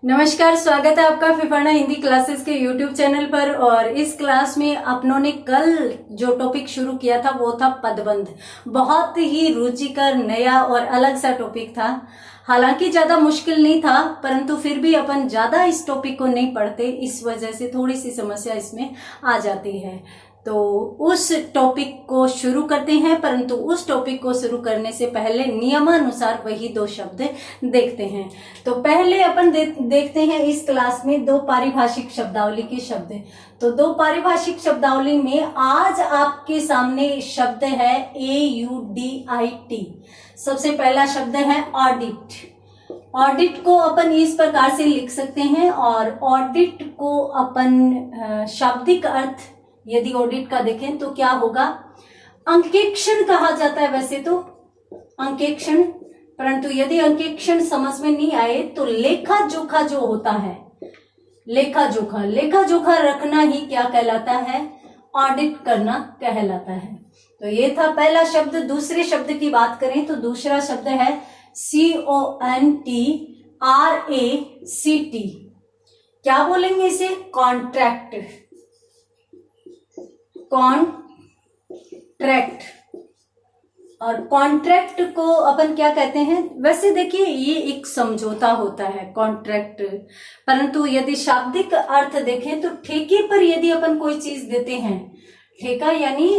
नमस्कार, स्वागत है आपका फिफाना हिंदी क्लासेस के यूट्यूब चैनल पर। और इस क्लास में अपनों ने कल जो टॉपिक शुरू किया था वो था पदबंध। बहुत ही रुचिकर, नया और अलग सा टॉपिक था। हालांकि ज्यादा मुश्किल नहीं था, परंतु फिर भी अपन ज्यादा इस टॉपिक को नहीं पढ़ते, इस वजह से थोड़ी सी समस्या इसमें आ जाती है। तो उस टॉपिक को शुरू करते हैं, परंतु उस टॉपिक को शुरू करने से पहले नियमानुसार वही दो शब्द देखते हैं। तो पहले अपन देखते हैं इस क्लास में दो पारिभाषिक शब्दावली के शब्द। तो दो पारिभाषिक शब्दावली में आज आपके सामने शब्द है AUDIT। सबसे पहला शब्द है ऑडिट। ऑडिट को अपन इस प्रकार से लिख सकते हैं, और ऑडिट को अपन शाब्दिक अर्थ यदि ऑडिट का देखें तो क्या होगा, अंकेक्षण कहा जाता है वैसे तो अंकेक्षण, परंतु यदि अंकेक्षण समझ में नहीं आए तो लेखा जोखा जो होता है, लेखा जोखा रखना ही क्या कहलाता है, ऑडिट करना कहलाता है। तो ये था पहला शब्द। दूसरे शब्द की बात करें तो दूसरा शब्द है CONTRACT। क्या बोलेंगे इसे, कॉन्ट्रैक्ट। कॉन्ट्रैक्ट, और कॉन्ट्रैक्ट को अपन क्या कहते हैं, वैसे देखिए ये एक समझौता होता है कॉन्ट्रैक्ट, परंतु यदि शाब्दिक अर्थ देखें तो ठेके पर यदि अपन कोई चीज देते हैं, ठेका यानी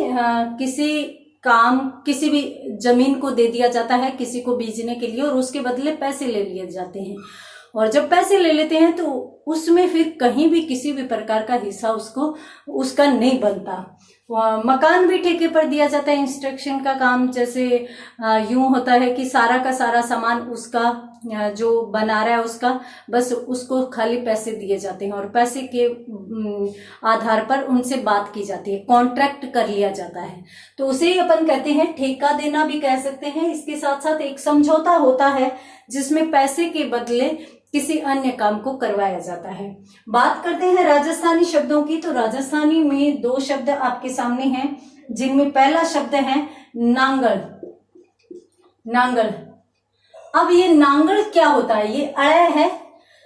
किसी काम, किसी भी जमीन को दे दिया जाता है किसी को बीजने के लिए, और उसके बदले पैसे ले लिए जाते हैं। और जब पैसे ले लेते हैं तो उसमें फिर कहीं भी किसी भी प्रकार का हिस्सा उसका नहीं बनता। मकान भी ठेके पर दिया जाता है, इंस्ट्रक्शन का काम जैसे यूं होता है कि सारा का सारा सामान उसका जो बना रहा है उसका, बस उसको खाली पैसे दिए जाते हैं और पैसे के आधार पर उनसे बात की जाती है, कॉन्ट्रैक्ट कर लिया जाता है। तो उसे ही अपन कहते हैं, ठेका देना भी कह सकते हैं। इसके साथ साथ एक समझौता होता है जिसमें पैसे के बदले किसी अन्य काम को करवाया जाता है। बात करते हैं राजस्थानी शब्दों की। तो राजस्थानी में दो शब्द आपके सामने हैं, जिनमें पहला शब्द है नांगल। नांगल, अब ये नांगल क्या होता है, ये अड़य है।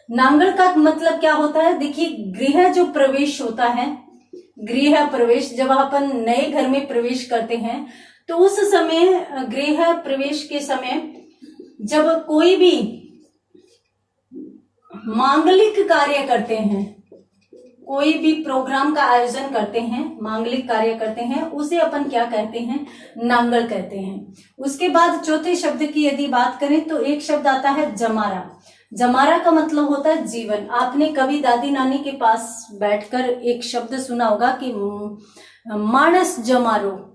नांगल का मतलब क्या होता है, देखिए गृह जो प्रवेश होता है, गृह प्रवेश, जब अपन नए घर में प्रवेश करते हैं तो उस समय गृह प्रवेश के समय जब कोई भी मांगलिक कार्य करते हैं, कोई भी प्रोग्राम का आयोजन करते हैं, मांगलिक कार्य करते हैं, उसे अपन क्या कहते हैं, नांगल कहते हैं। उसके बाद चौथे शब्द की यदि बात करें तो एक शब्द आता है जमारा। जमारा का मतलब होता है जीवन। आपने कभी दादी नानी के पास बैठकर एक शब्द सुना होगा कि मानस जमारो,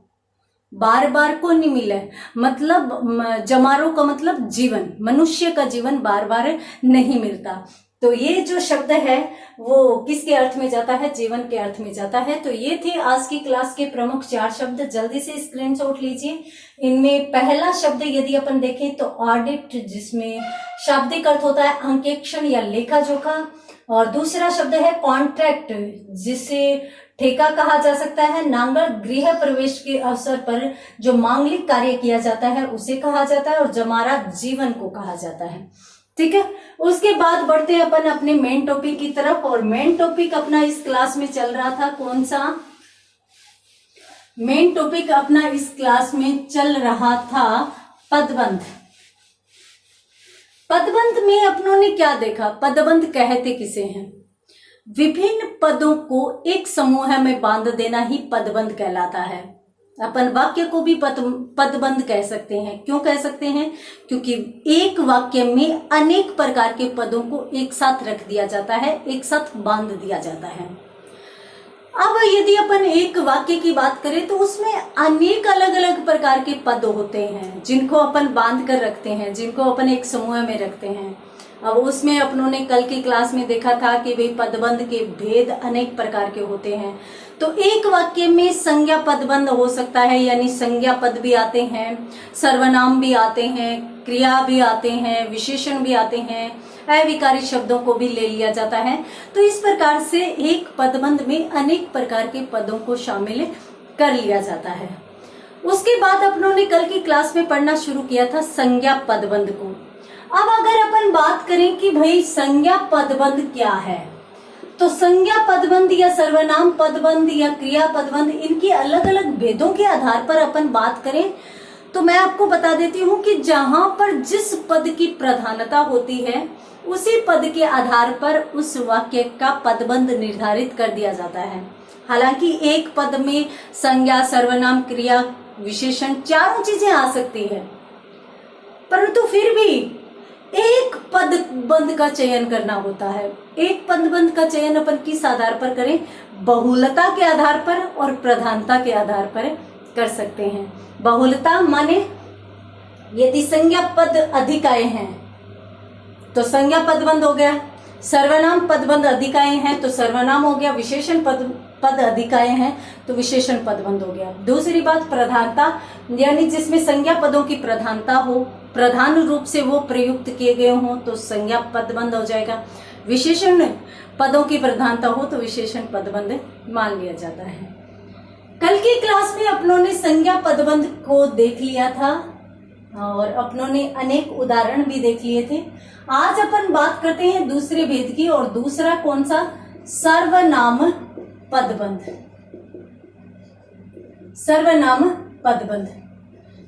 बार बार को नहीं मिले, मतलब जमारो का मतलब जीवन, मनुष्य का जीवन बार बार नहीं मिलता। तो ये जो शब्द है वो किसके अर्थ में जाता है, जीवन के अर्थ में जाता है। तो ये थे आज की क्लास के प्रमुख 4 शब्द। जल्दी से स्क्रीनशॉट लीजिए। इनमें पहला शब्द यदि अपन देखें तो ऑडिट, जिसमें शाब्दिक अर्थ होता है अंकेक्षण या लेखा जोखा, और दूसरा शब्द है कॉन्ट्रैक्ट, जिसे ठेका कहा जा सकता है। नांगल, गृह प्रवेश के अवसर पर जो मांगलिक कार्य किया जाता है उसे कहा जाता है, और जमारा जीवन को कहा जाता है। ठीक है, उसके बाद बढ़ते हैं अपन अपने मेन टॉपिक की तरफ। और मेन टॉपिक अपना इस क्लास में चल रहा था, कौन सा मेन टॉपिक अपना इस क्लास में चल रहा था, पदबंध। पदबंध में अपनों ने क्या देखा, पदबंध कहते किसे हैं, विभिन्न पदों को एक समूह में बांध देना ही पदबंध कहलाता है। अपन वाक्य को भी पदबंध कह सकते हैं। क्यों कह सकते हैं, क्योंकि एक वाक्य में अनेक प्रकार के पदों को एक साथ रख दिया जाता है, एक साथ बांध दिया जाता है। अब यदि अपन एक वाक्य की बात करें तो उसमें अनेक अलग अलग प्रकार के पद होते हैं जिनको अपन बांध कर रखते हैं, जिनको अपन एक समूह में रखते हैं। अब उसमें अपनों ने कल की क्लास में देखा था कि वे पदबंध के भेद अनेक प्रकार के होते हैं। तो एक वाक्य में संज्ञा पदबंध हो सकता है, यानी संज्ञा पद भी आते हैं, सर्वनाम भी आते हैं, क्रिया भी आते हैं, विशेषण भी आते हैं, अविकारी शब्दों को भी ले लिया जाता है। तो इस प्रकार से एक पदबंध में अनेक प्रकार के पदों को शामिल कर लिया जाता है। उसके बाद अपनों ने कल की क्लास में पढ़ना शुरू किया था संज्ञा पदबंध को। अब अगर अपन बात करें कि भाई संज्ञा पदबंध क्या है, तो संज्ञा पदबंध या सर्वनाम पदबंध या क्रिया पदबंध, इनकी अलग अलग भेदों के आधार पर अपन बात करें तो मैं आपको बता देती हूँ कि जहां पर जिस पद की प्रधानता होती है उसी पद के आधार पर उस वाक्य का पदबंध निर्धारित कर दिया जाता है। हालांकि एक पद में संज्ञा, सर्वनाम, क्रिया, विशेषण चारों चीजें आ सकती है, परंतु फिर भी एक पदबंध का चयन करना होता है। एक पदबंध का चयन अपन किस आधार पर करें? बहुलता के आधार पर और प्रधानता के आधार पर कर सकते हैं। बहुलता माने यदि संज्ञा पद अधिक आए हैं तो संज्ञा पदबंध हो गया, सर्वनाम पदबंध अधिक आए हैं तो सर्वनाम हो गया, विशेषण पद अधिक आए हैं तो विशेषण पदबंध हो गया। दूसरी बात प्रधानता, यानी जिसमें संज्ञा पदों की प्रधानता हो, प्रधान रूप से वो प्रयुक्त किए गए हों तो संज्ञा पदबंध हो जाएगा। विशेषण पदों की प्रधानता हो तो विशेषण पदबंध मान लिया जाता है। कल की क्लास में अपनों ने संज्ञा पदबंध को देख लिया था और अपनों ने अनेक उदाहरण भी देख लिए थे। आज अपन बात करते हैं दूसरे भेद की, और दूसरा कौन सा? सर्वनाम पदबंध। सर्वनाम पदबंध।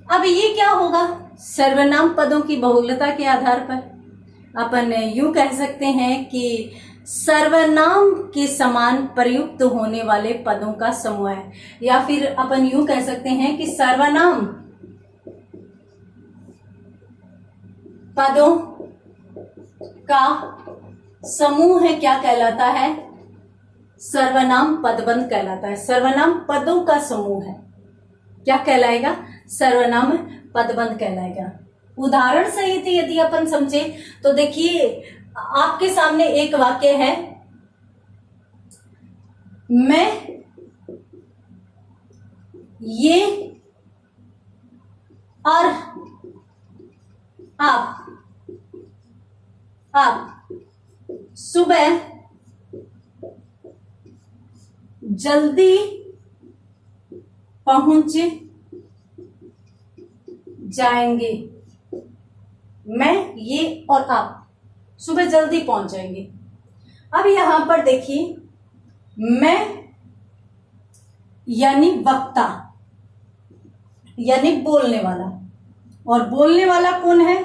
अब ये क्या होगा? सर्वनाम पदों की बहुलता के आधार पर अपन यूं कह सकते हैं कि सर्वनाम के समान प्रयुक्त होने वाले पदों का समूह है, या फिर अपन यूं कह सकते हैं कि सर्वनाम पदों का समूह है, क्या कहलाता है? सर्वनाम पदबंध कहलाता है। सर्वनाम पदों का समूह है, क्या कहलाएगा? सर्वनाम पदबंध कहलाएगा। उदाहरण सहित यदि अपन समझे तो देखिए, आपके सामने एक वाक्य है, मैं, ये और आप सुबह जल्दी पहुंच जाएंगे। मैं, ये और आप सुबह जल्दी पहुंच जाएंगे। अब यहां पर देखिए, मैं यानी वक्ता, यानी बोलने वाला, और बोलने वाला कौन है?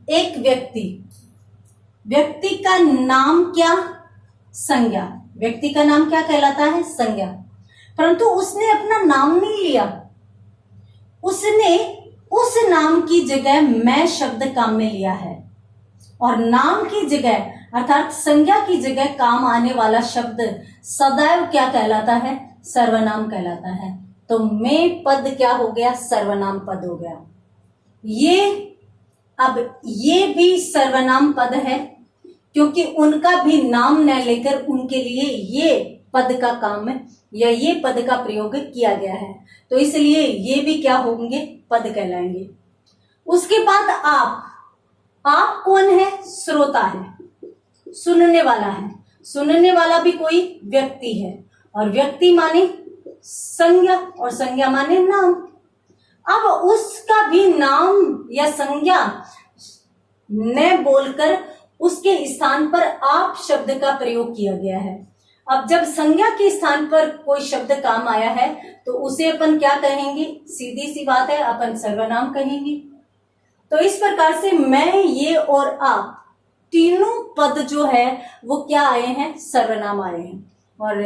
एक व्यक्ति। व्यक्ति का नाम क्या? संज्ञा। व्यक्ति का नाम क्या कहलाता है? संज्ञा। परंतु उसने अपना नाम नहीं लिया, उसने उस नाम की जगह मैं शब्द काम में लिया है, और नाम की जगह अर्थात संज्ञा की जगह काम आने वाला शब्द सदैव क्या कहलाता है? सर्वनाम कहलाता है। तो मैं पद क्या हो गया? सर्वनाम पद हो गया। अब ये भी सर्वनाम पद है, क्योंकि उनका भी नाम न लेकर उनके लिए ये पद का काम या ये पद का प्रयोग किया गया है, तो इसलिए ये भी क्या होंगे? पद कहलाएंगे। उसके बाद आप कौन है? श्रोता है, सुनने वाला है। सुनने वाला भी कोई व्यक्ति है, और व्यक्ति माने संज्ञा, और संज्ञा माने नाम। अब उसका भी नाम या संज्ञा न बोलकर उसके स्थान पर आप शब्द का प्रयोग किया गया है। अब जब संज्ञा के स्थान पर कोई शब्द काम आया है तो उसे अपन क्या कहेंगे? सीधी सी बात है, अपन सर्वनाम कहेंगे। तो इस प्रकार से मैं, ये और आप तीनों पद जो है वो क्या आए हैं? सर्वनाम आए हैं। और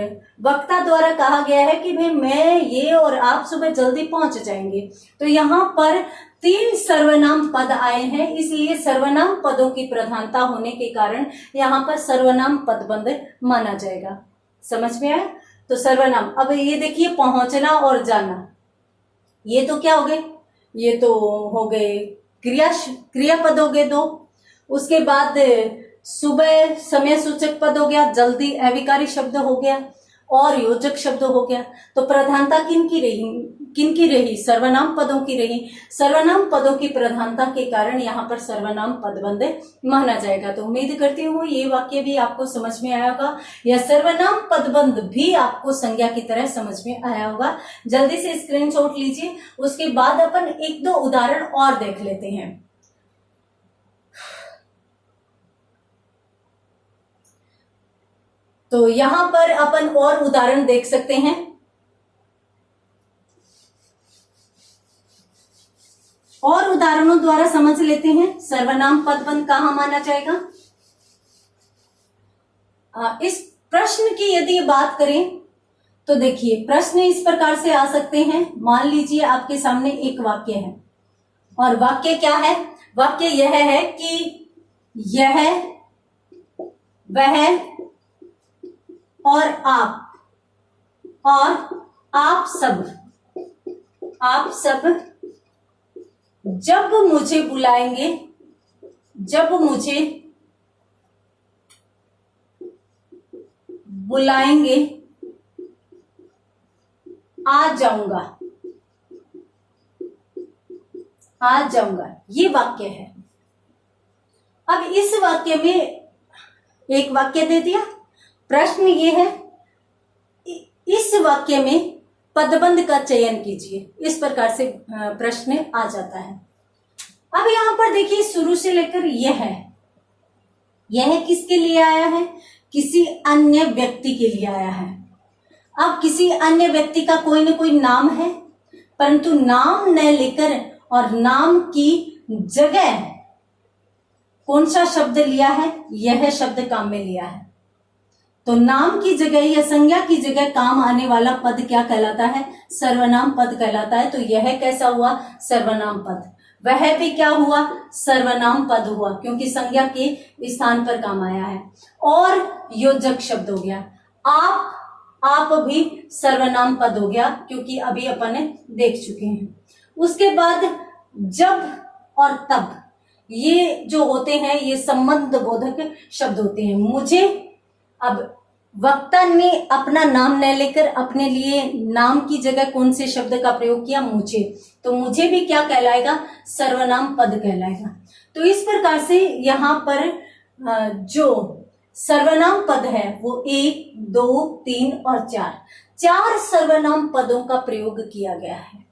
वक्ता द्वारा कहा गया है कि भाई मैं, ये और आप सुबह जल्दी पहुंच जाएंगे, तो यहाँ पर 3 सर्वनाम पद आए हैं, इसलिए सर्वनाम पदों की प्रधानता होने के कारण यहाँ पर सर्वनाम पदबंध माना जाएगा। समझ में आया? तो सर्वनाम। अब ये देखिए, पहुंचना और जाना, ये तो क्या हो गए? ये तो हो गए क्रिया पद हो गए 2। उसके बाद सुबह समय सूचक पद हो गया, जल्दी अविकारी शब्द हो गया, और योजक शब्द हो गया। तो प्रधानता किनकी रही? सर्वनाम पदों की रही। सर्वनाम पदों की प्रधानता के कारण यहाँ पर सर्वनाम पदबंध माना जाएगा। तो उम्मीद करती हूँ ये वाक्य भी आपको समझ में आया होगा, या सर्वनाम पदबंध भी आपको संज्ञा की तरह समझ में आया होगा। जल्दी से स्क्रीनशॉट लीजिए, उसके बाद अपन 1-2 उदाहरण और देख लेते हैं। तो यहां पर अपन और उदाहरण देख सकते हैं। और उदाहरणों द्वारा समझ लेते हैं सर्वनाम पदबंध कहां माना जाएगा। इस प्रश्न की यदि बात करें तो देखिए प्रश्न इस प्रकार से आ सकते हैं। मान लीजिए आपके सामने एक वाक्य है और वाक्य क्या है, वाक्य यह है कि यह, वह और आप सब जब मुझे बुलाएंगे, जब मुझे बुलाएंगे आ जाऊंगा, ये वाक्य है। अब इस वाक्य में एक वाक्य दे दिया, प्रश्न ये है इस वाक्य में पदबंध का चयन कीजिए, इस प्रकार से प्रश्न आ जाता है। अब यहां पर देखिए शुरू से लेकर यह किसके लिए आया है, किसी अन्य व्यक्ति के लिए आया है। अब किसी अन्य व्यक्ति का कोई ना कोई नाम है, परंतु नाम न लेकर और नाम की जगह कौन सा शब्द लिया है, यह शब्द काम में लिया है। तो नाम की जगह या संज्ञा की जगह काम आने वाला पद क्या कहलाता है, सर्वनाम पद कहलाता है। तो यह कैसा हुआ, सर्वनाम पद। वह भी क्या हुआ, सर्वनाम पद हुआ, क्योंकि संज्ञा के स्थान पर काम आया है। और योजक शब्द हो गया। आप भी सर्वनाम पद हो गया, क्योंकि अभी अपन देख चुके हैं। उसके बाद जब और तब, ये जो होते हैं ये संबंध बोधक शब्द होते हैं। मुझे, अब वक्ता ने अपना नाम न लेकर अपने लिए नाम की जगह कौन से शब्द का प्रयोग किया, मुझे, तो मुझे भी क्या कहलाएगा, सर्वनाम पद कहलाएगा। तो इस प्रकार से यहाँ पर जो सर्वनाम पद है वो 1, 2, 3 और 4 सर्वनाम पदों का प्रयोग किया गया है।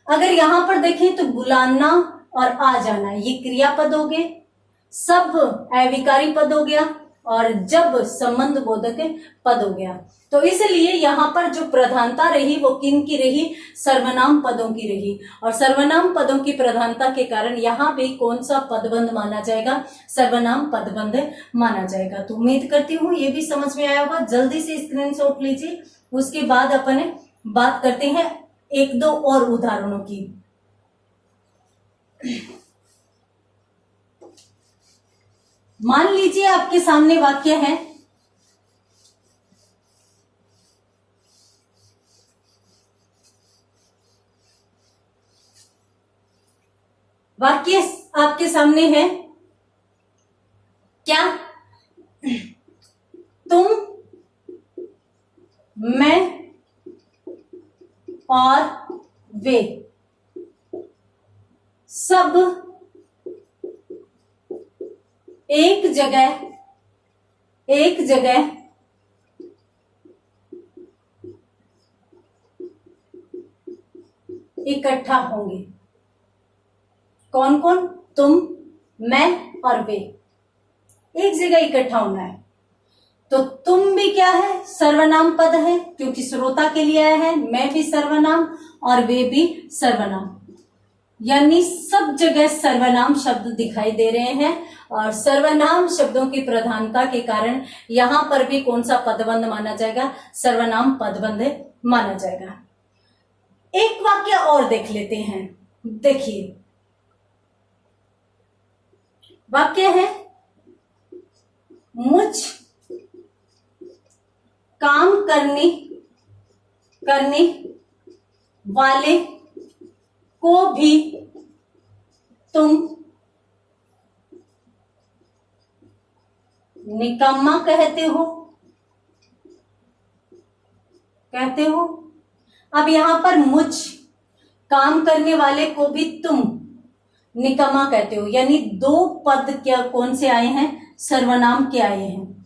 अगर यहां पर देखें तो बुलाना और आ जाना ये क्रियापद हो गए, सब अविकारी पद हो गया, और जब संबंध बोधक पद हो गया। तो इसलिए यहाँ पर जो प्रधानता रही वो किन की रही, सर्वनाम पदों की रही। और सर्वनाम पदों की प्रधानता के कारण यहाँ पे कौन सा पदबंध माना जाएगा, सर्वनाम पदबंध माना जाएगा। तो उम्मीद करती हूँ ये भी समझ में आया होगा। जल्दी से स्क्रीनशॉट लीजिए, उसके बाद अपन बात करते हैं 1-2 और उदाहरणों की। मान लीजिए आपके सामने वाक्य है, वाक्य आपके सामने है क्या, तुम, मैं और वे सब एक जगह इकट्ठा होंगे। कौन कौन, तुम, मैं और वे, एक जगह इकट्ठा होना है। तो तुम भी क्या है, सर्वनाम पद है, क्योंकि श्रोता के लिए आया है। मैं भी सर्वनाम और वे भी सर्वनाम, यानी सब जगह सर्वनाम शब्द दिखाई दे रहे हैं। और सर्वनाम शब्दों की प्रधानता के कारण यहां पर भी कौन सा पदबंध माना जाएगा, सर्वनाम पदबंध माना जाएगा। एक वाक्य और देख लेते हैं। देखिए वाक्य है, मुझ काम करने वाले को भी तुम निकम्मा कहते हो। अब यहां पर मुझ काम करने वाले को भी तुम निकम्मा कहते हो, यानी 2 पद क्या कौन से आए हैं, सर्वनाम के आए हैं,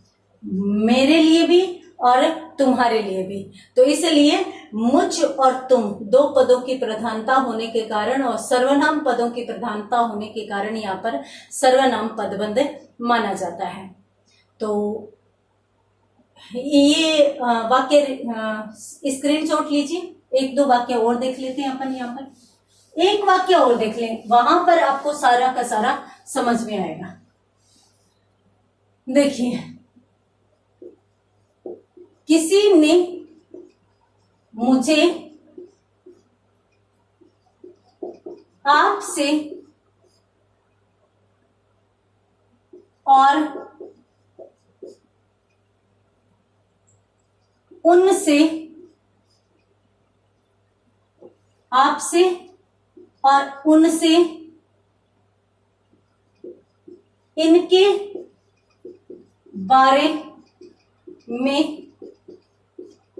मेरे लिए भी और तुम्हारे लिए भी। तो इसलिए मुझ और तुम 2 पदों की प्रधानता होने के कारण और सर्वनाम पदों की प्रधानता होने के कारण यहाँ पर सर्वनाम पदबंध माना जाता है। तो ये वाक्य स्क्रीनशॉट लीजिए, एक दो वाक्य और देख लेते हैं अपन। यहाँ पर एक वाक्य और देख लें, वहां पर आपको सारा का सारा समझ में आएगा। देखिए, किसी ने मुझे आपसे और उनसे, आपसे और उनसे इनके बारे में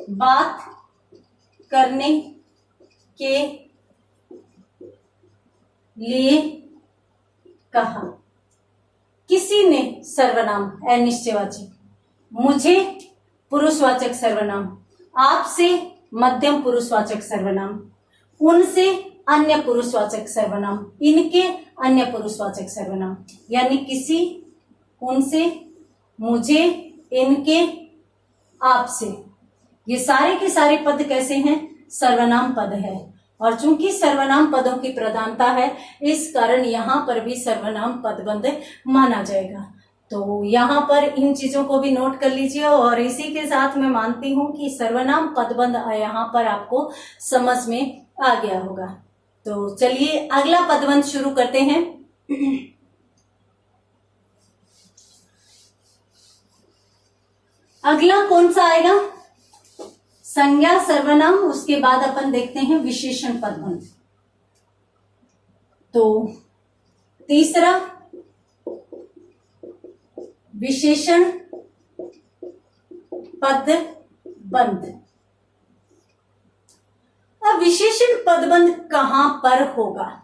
बात करने के लिए कहा। किसी ने सर्वनाम अनिश्चयवाची, मुझे पुरुषवाचक सर्वनाम, आपसे मध्यम पुरुषवाचक सर्वनाम, उनसे अन्य पुरुषवाचक सर्वनाम, इनके अन्य पुरुषवाचक सर्वनाम। यानी किसी, उनसे, मुझे, इनके, आपसे, ये सारे के सारे पद कैसे हैं? सर्वनाम पद है। और चूंकि सर्वनाम पदों की प्रधानता है, इस कारण यहां पर भी सर्वनाम पदबंध माना जाएगा। तो यहाँ पर इन चीजों को भी नोट कर लीजिए। और इसी के साथ मैं मानती हूं कि सर्वनाम पदबंध यहाँ पर आपको समझ में आ गया होगा। तो चलिए अगला पदबंध शुरू करते हैं। अगला कौन सा आएगा? संज्ञा सर्वनाम, उसके बाद अपन देखते हैं विशेषण पदबंध। तो तीसरा विशेषण पदबंध। अब विशेषण पदबंध कहां पर होगा?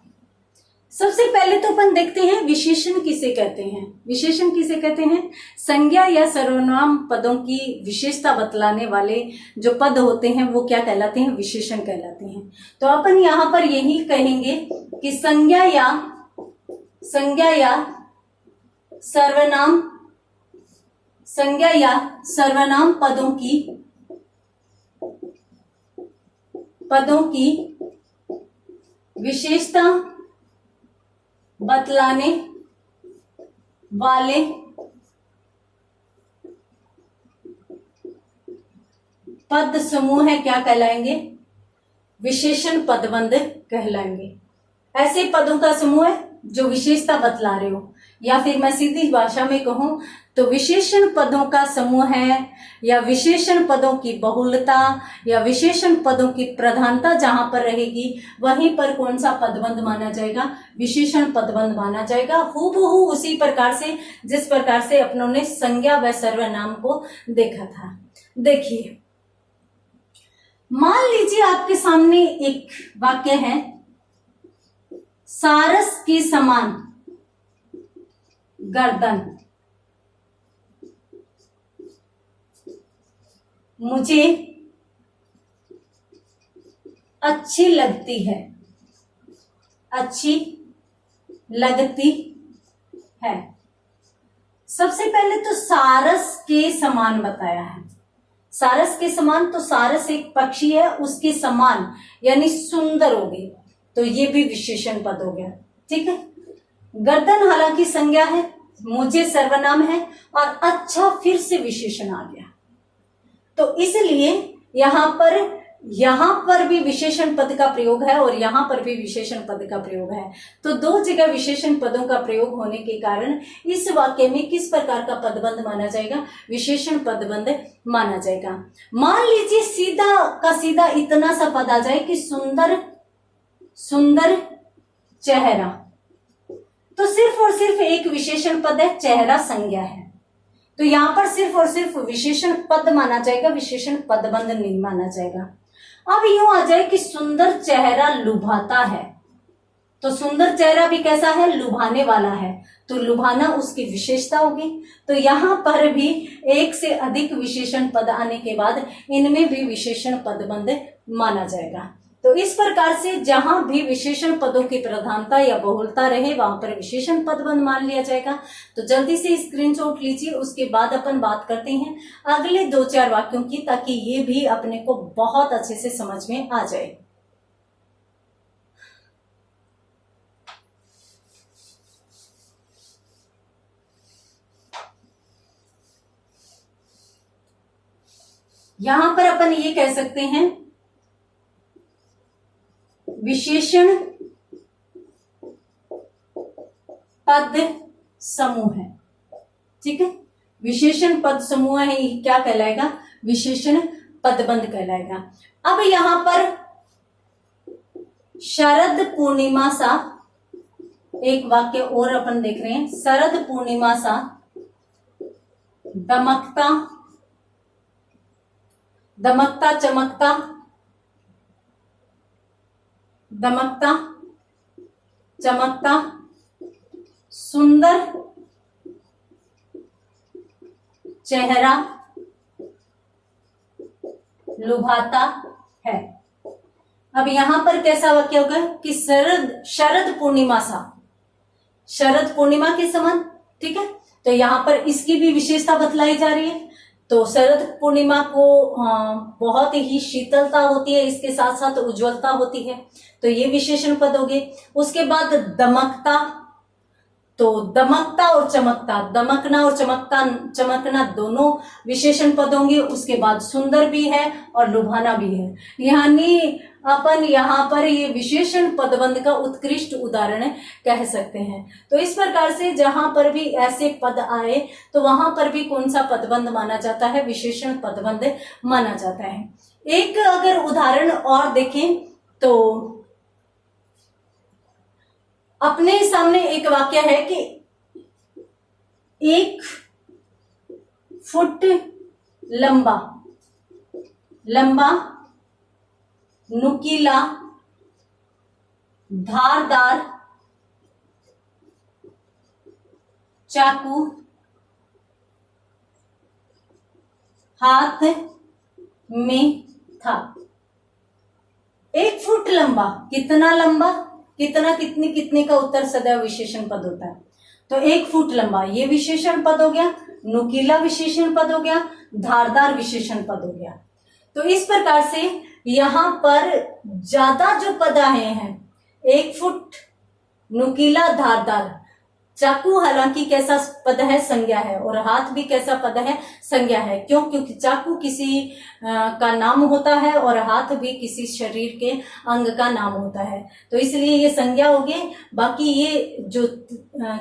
सबसे पहले तो अपन देखते हैं विशेषण किसे कहते हैं। विशेषण किसे कहते हैं? संज्ञा या सर्वनाम पदों की विशेषता बतलाने वाले जो पद होते हैं वो क्या कहलाते हैं? विशेषण कहलाते हैं। तो अपन यहां पर यही कहेंगे कि संज्ञा या सर्वनाम पदों की विशेषता बतलाने वाले पद समूह है क्या कहलाएंगे? विशेषण पदबंध कहलाएंगे। ऐसे पदों का समूह है जो विशेषता बतला रहे हो, या फिर मैं सीधी भाषा में कहूं तो विशेषण पदों का समूह है, या विशेषण पदों की बहुलता, या विशेषण पदों की प्रधानता जहां पर रहेगी वहीं पर कौन सा पदबंध माना जाएगा? विशेषण पदबंध माना जाएगा। हूबहू उसी प्रकार से जिस प्रकार से अपनों ने संज्ञा व सर्वनाम को देखा था। देखिए, मान लीजिए आपके सामने एक वाक्य है, सारस के समान गर्दन मुझे अच्छी लगती है, अच्छी लगती है। सबसे पहले तो सारस के समान बताया है। सारस के समान, तो सारस एक पक्षी है, उसके समान यानी सुंदर हो गई, तो ये भी विशेषण पद हो गया। ठीक है। गर्दन हालांकि संज्ञा है, मुझे सर्वनाम है, और अच्छा फिर से विशेषण आ गया। तो इसलिए यहां पर भी विशेषण पद का प्रयोग है और यहां पर भी विशेषण पद का प्रयोग है। तो दो जगह विशेषण पदों का प्रयोग होने के कारण इस वाक्य में किस प्रकार का पदबंध माना जाएगा? विशेषण पदबंध माना जाएगा। मान लीजिए सीधा का सीधा इतना सा पद आ जाए कि सुंदर चेहरा, तो सिर्फ और सिर्फ एक विशेषण पद है, चेहरा संज्ञा है, तो यहां पर सिर्फ और सिर्फ विशेषण पद माना जाएगा, विशेषण पदबंध नहीं माना जाएगा। अब यूं आ जाए कि सुंदर चेहरा लुभाता है, तो सुंदर चेहरा भी कैसा है? लुभाने वाला है, तो लुभाना उसकी विशेषता होगी। तो यहां पर भी एक से अधिक विशेषण पद आने के बाद इनमें भी विशेषण पदबंध माना जाएगा। तो इस प्रकार से जहां भी विशेषण पदों की प्रधानता या बहुलता रहे वहां पर विशेषण पदबंध मान लिया जाएगा। तो जल्दी से स्क्रीनशॉट लीजिए, उसके बाद अपन बात करते हैं अगले 2-4 वाक्यों की, ताकि ये भी अपने को बहुत अच्छे से समझ में आ जाए। यहां पर अपन ये कह सकते हैं विशेषण पद समूह है। ठीक है, विशेषण पद समूह है, ये क्या कहलाएगा? विशेषण पदबंध कहलाएगा। अब यहां पर शरद पूर्णिमा सा एक वाक्य और अपन देख रहे हैं। शरद पूर्णिमा सा दमकता दमकता चमकता दमकता चमकता सुंदर चेहरा लुभाता है। अब यहां पर कैसा वाक्य होगा कि शरद पूर्णिमा सा, शरद पूर्णिमा के समान। ठीक है, तो यहां पर इसकी भी विशेषता बतलाई जा रही है। तो शरद पूर्णिमा को बहुत ही शीतलता होती है, इसके साथ साथ उज्ज्वलता होती है, तो ये विशेषण पद हो गए। उसके बाद दमकता, तो दमकता और चमकता, दमकना और चमकना दोनों विशेषण पद होंगे। उसके बाद सुंदर भी है और लुभाना भी है, यानी अपन यहाँ पर ये विशेषण पदबंध का उत्कृष्ट उदाहरण कह सकते हैं। तो इस प्रकार से जहां पर भी ऐसे पद आए तो वहां पर भी कौन सा पदबंध माना जाता है? विशेषण पदबंध माना जाता है। एक अगर उदाहरण और देखें तो अपने सामने एक वाक्य है कि 1 फुट लंबा नुकीला धारदार चाकू हाथ में था। 1 फुट लंबा, कितना लंबा, कितना कितने कितने का उत्तर सदैव विशेषण पद होता है। तो 1 फुट लंबा ये विशेषण पद हो गया, नुकीला विशेषण पद हो गया, धारदार विशेषण पद हो गया। तो इस प्रकार से यहां पर ज्यादा जो पद आए हैं, 1 फुट, नुकीला, धारदार, चाकू हालांकि कैसा पद है? संज्ञा है। और हाथ भी कैसा पद है? संज्ञा है। क्यों? क्योंकि चाकू किसी का नाम होता है और हाथ भी किसी शरीर के अंग का नाम होता है, तो इसलिए ये संज्ञा हो गई। बाकी ये जो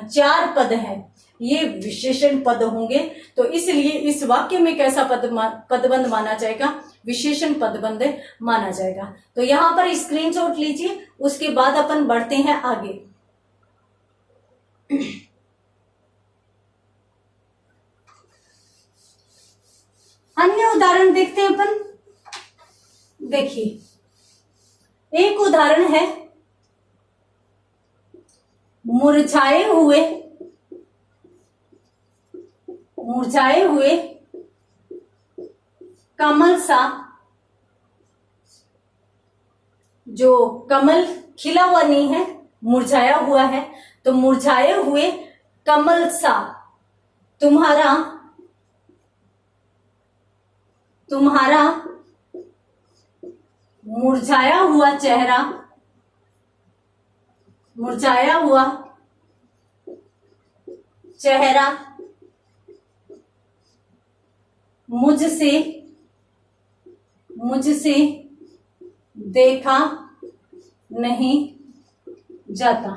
4 पद है ये विशेषण पद होंगे। तो इसलिए इस वाक्य में कैसा पदबंध माना जाएगा? विशेषण पदबंध माना जाएगा। तो यहां पर स्क्रीनशॉट लीजिए, उसके बाद अपन बढ़ते हैं आगे। अन्य उदाहरण देखते हैं अपन। देखिए, एक उदाहरण है मुरझाए हुए कमल सा, जो कमल खिला हुआ नहीं है, मुरझाया हुआ है, तो मुरझाए हुए कमल सा तुम्हारा मुरझाया हुआ चेहरा, मुरझाया हुआ चेहरा मुझसे देखा नहीं जाता।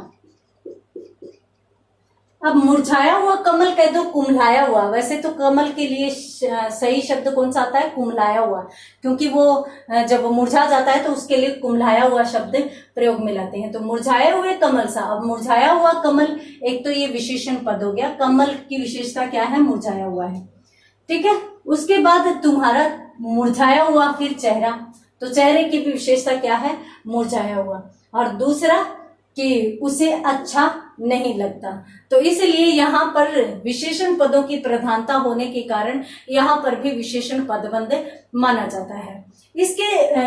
अब मुरझाया हुआ कमल कह दो कुम्हलाया हुआ, वैसे तो कमल के लिए सही शब्द कौन सा आता है? कुम्हलाया हुआ, क्योंकि वो जब मुरझा जाता है तो उसके लिए कुम्हलाया हुआ शब्द प्रयोग में लाते हैं। तो मुरझाए हुए कमल सा, अब मुरझाया हुआ कमल, एक तो ये विशेषण पद हो गया, कमल की विशेषता क्या है? मुरझाया हुआ है। ठीक है, उसके बाद तुम्हारा मुरझाया हुआ फिर चेहरा, तो चेहरे की भी विशेषता क्या है? मुरझाया हुआ। और दूसरा कि उसे अच्छा नहीं लगता। तो इसलिए यहाँ पर विशेषण पदों की प्रधानता होने के कारण यहाँ पर भी विशेषण पदबंध माना जाता है।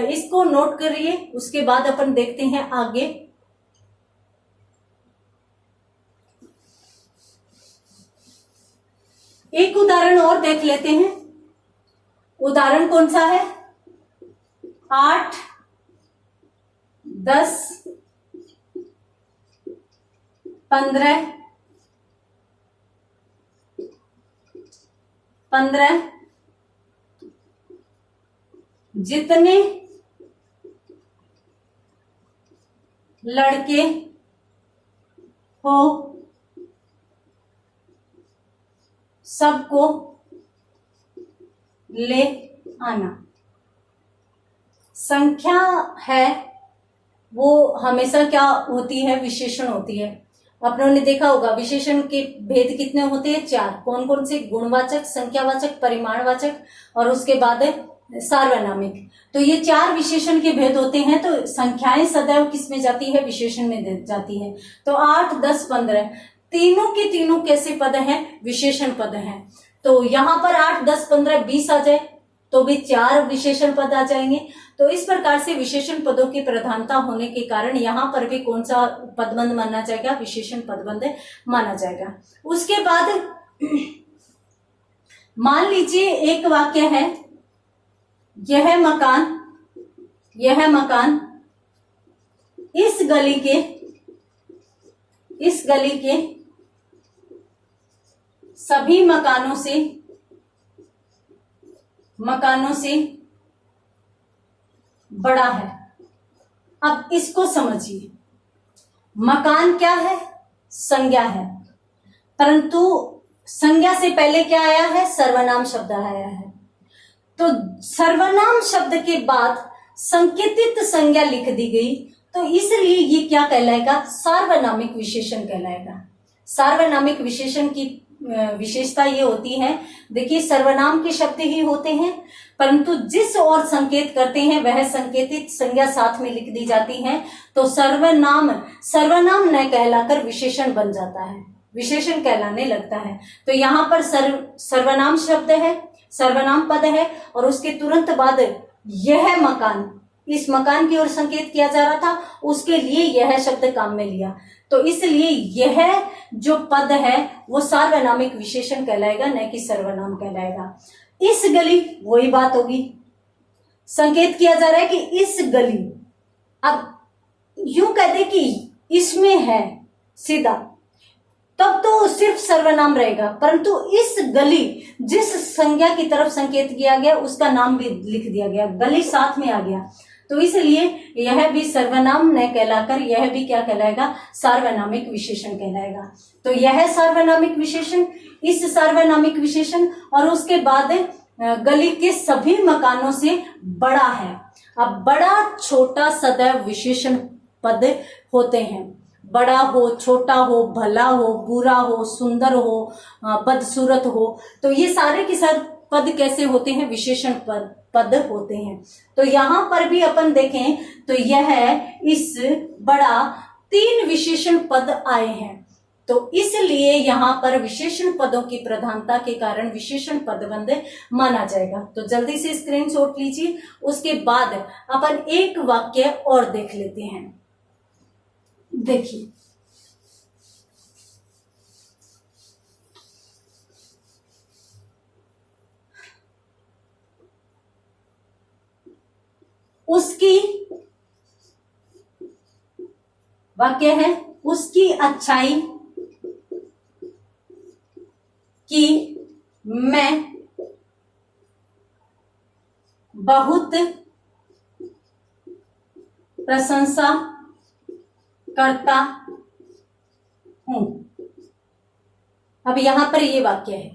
इसको नोट करिए। उसके बाद अपन देखते हैं आगे। एक उदाहरण और देख लेते हैं। उदाहरण कौन सा है? 8, 10, 15, 15 जितने लड़के हो सबको ले आना। संख्या है वो हमेशा क्या होती है? विशेषण होती है। अपनों ने देखा होगा विशेषण के भेद कितने होते हैं? 4। कौन कौन से? गुणवाचक, संख्यावाचक, परिमाणवाचक और उसके बाद सार्वनामिक। तो ये 4 विशेषण के भेद होते हैं। तो संख्याएं सदैव किस में जाती है? विशेषण में जाती है। तो 8, 10, 15 तीनों के तीनों कैसे पद हैं? विशेषण पद हैं। तो यहां पर 8, 10, 15, 20 आ जाए तो भी 4 विशेषण पद आ जाएंगे। तो इस प्रकार से विशेषण पदों की प्रधानता होने के कारण यहाँ पर भी कौन सा पदबंध माना जाएगा? विशेषण पदबंध माना जाएगा। उसके बाद मान लीजिए एक वाक्य है, यह मकान इस गली के सभी मकानों से बड़ा है। अब इसको समझिए। मकान क्या है? संज्ञा है, परंतु संज्ञा से पहले क्या आया है? सर्वनाम शब्द आया है। तो सर्वनाम शब्द के बाद संकेतित संज्ञा लिख दी गई, तो इसलिए ये क्या कहलाएगा? सार्वनामिक विशेषण कहलाएगा। सार्वनामिक विशेषण की विशेषता ये होती है, देखिए सर्वनाम के शब्द ही होते हैं, परंतु जिस ओर संकेत करते हैं वह संकेतित संज्ञा साथ में लिख दी जाती है। तो सर्वनाम न कहलाकर विशेषण बन जाता है, विशेषण कहलाने लगता है। तो यहाँ पर सर्वनाम शब्द है, सर्वनाम पद है और उसके तुरंत बाद यह मकान, इस मकान की ओर संकेत किया जा रहा था, उसके लिए यह शब्द काम में लिया। तो इसलिए यह जो पद है वो सार्वनामिक विशेषण कहलाएगा, न कि सर्वनाम कहलाएगा। इस गली, वही बात होगी, संकेत किया जा रहा है कि इस गली। अब यूं कहते कि इसमें है सीधा, तब तो सिर्फ सर्वनाम रहेगा, परंतु इस गली, जिस संज्ञा की तरफ संकेत किया गया उसका नाम भी लिख दिया गया, गली साथ में आ गया। तो इसलिए यह भी सर्वनाम न कहलाकर यह भी क्या कहलाएगा? सार्वनामिक विशेषण कहलाएगा। तो यह सार्वनामिक विशेषण, इस सार्वनामिक विशेषण और उसके बाद गली के सभी मकानों से बड़ा है। अब बड़ा छोटा सदैव विशेषण पद होते हैं। बड़ा हो, छोटा हो, भला हो, बुरा हो, सुंदर हो, बदसूरत हो, तो ये सारे के सारे पद कैसे होते हैं? विशेषण पद होते हैं। तो यहां पर भी अपन देखें तो यह इस बड़ा 3 विशेषण पद आए हैं। तो इसलिए यहां पर विशेषण पदों की प्रधानता के कारण विशेषण पदबंध माना जाएगा। तो जल्दी से स्क्रीनशॉट लीजिए। उसके बाद अपन एक वाक्य और देख लेते हैं। देखिए, उसकी, वाक्य है, उसकी अच्छाई की मैं बहुत प्रशंसा करता हूं। अब यहां पर ये वाक्य है,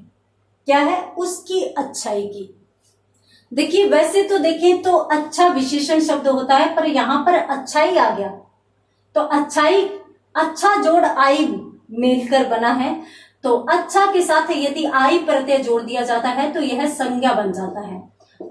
क्या है? उसकी अच्छाई की। देखिए, वैसे तो देखें तो अच्छा विशेषण शब्द होता है, पर यहां पर अच्छाई आ गया तो अच्छाई, अच्छा जोड़ आई मिलकर बना है। तो अच्छा के साथ यदि आई प्रत्यय जोड़ दिया जाता है तो यह संज्ञा बन जाता है।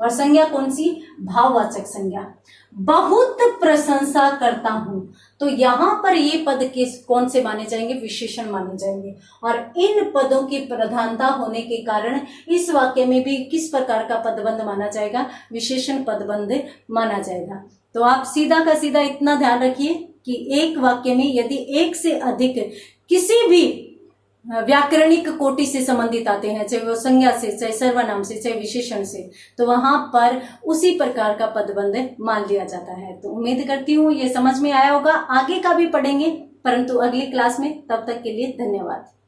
और संज्ञा कौन सी, भाववाचक संज्ञा। बहुत प्रशंसा करता हूं, तो यहां पर ये पद किस कौन से माने जाएंगे, विशेषण माने जाएंगे। और इन पदों की प्रधानता होने के कारण इस वाक्य में भी किस प्रकार का पदबंध माना जाएगा, विशेषण पदबंध माना जाएगा। तो आप सीधा का सीधा इतना ध्यान रखिए कि एक वाक्य में यदि एक से अधिक किसी भी व्याकरणिक कोटि से संबंधित आते हैं, चाहे वो संज्ञा से, चाहे सर्वनाम से, चाहे विशेषण से, तो वहां पर उसी प्रकार का पदबंध मान लिया जाता है। तो उम्मीद करती हूँ ये समझ में आया होगा। आगे का भी पढ़ेंगे परंतु अगली क्लास में। तब तक के लिए धन्यवाद।